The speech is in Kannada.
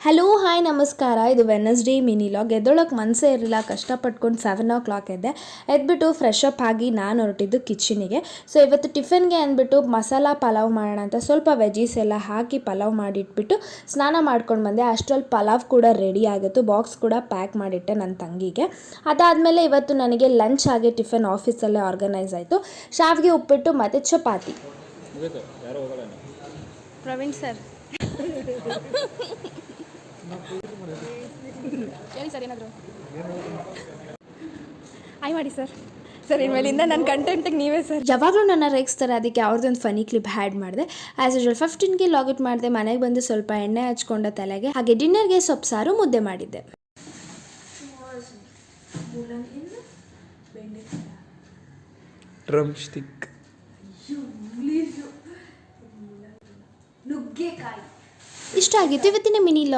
ಹಲೋ ಹಾಯ್ ನಮಸ್ಕಾರ. ಇದು ವೆನಸ್ಡೇ ಮಿನಿ ಲಾಗ್. ಎದ್ದೊಳಕ್ಕೆ ಮನಸ್ಸೇ ಇರಲಿಲ್ಲ, ಕಷ್ಟಪಟ್ಕೊಂಡು 7 o'clock ಎದ್ಬಿಟ್ಟು ಫ್ರೆಶ್ ಅಪ್ ಆಗಿ ನಾನು ಹೊರಟಿದ್ದು ಕಿಚನಿಗೆ. ಸೊ ಇವತ್ತು ಟಿಫನ್ಗೆ ಅಂದ್ಬಿಟ್ಟು ಮಸಾಲ ಪಲಾವ್ ಮಾಡೋಣ ಅಂತ ಸ್ವಲ್ಪ ವೆಜೀಸ್ ಎಲ್ಲ ಹಾಕಿ ಪಲಾವ್ ಮಾಡಿಟ್ಬಿಟ್ಟು ಸ್ನಾನ ಮಾಡ್ಕೊಂಡು ಬಂದೆ. ಅಷ್ಟರಲ್ಲಿ ಪಲಾವ್ ಕೂಡ ರೆಡಿ ಆಗಿತ್ತು. ಬಾಕ್ಸ್ ಕೂಡ ಪ್ಯಾಕ್ ಮಾಡಿಟ್ಟೆ ನನ್ನ ತಂಗಿಗೆ. ಅದಾದಮೇಲೆ ಇವತ್ತು ನನಗೆ ಲಂಚ್ ಆಗಿ ಟಿಫನ್ ಆಫೀಸಲ್ಲೇ ಆರ್ಗನೈಸ್ ಆಯಿತು. ಶಾವಿಗೆ, ಉಪ್ಪಿಟ್ಟು ಮತ್ತು ಚಪಾತಿ. ಪ್ರವೀಣ್ ಸರ್ ಹೇಳಿ ಸರ್, ಏನಾದರೂ ಆಯ್ ಮಾಡಿ ಸರ್. ಸರ್ ಇನ್ಮೇಲಿಂದ ನನ್ನ ಕಂಟೆಂಟಿಗೆ ನೀವೇ ಸರ್. ಯಾವಾಗಲೂ ನನ್ನ ರೇಗಿಸ್ತಾರೆ, ಅದಕ್ಕೆ ಅವ್ರದ್ದೊಂದು ಫನಿ ಕ್ಲಿಪ್ ಹ್ಯಾಡ್ ಮಾಡಿದೆ. ಆ್ಯಸ್ ಯೂಶುವಲ್ 15ಗೆ ಲಾಗಿಟ್ ಮಾಡಿದೆ. ಮನೆಗೆ ಬಂದು ಸ್ವಲ್ಪ ಎಣ್ಣೆ ಹಚ್ಕೊಂಡೆ ತಲೆಗೆ. ಹಾಗೆ ಡಿನ್ನರ್ಗೆ ಸೊಪ್ಪು ಸಾರು, ಮುದ್ದೆ ಮಾಡಿದ್ದೆ. ಡ್ರಮ್ ಸ್ಟಿಕ್, ಇಷ್ಟ ಆಗಿತ್ತು ಇವತ್ತಿನ ಮಿನಿ ಲಾಗ್.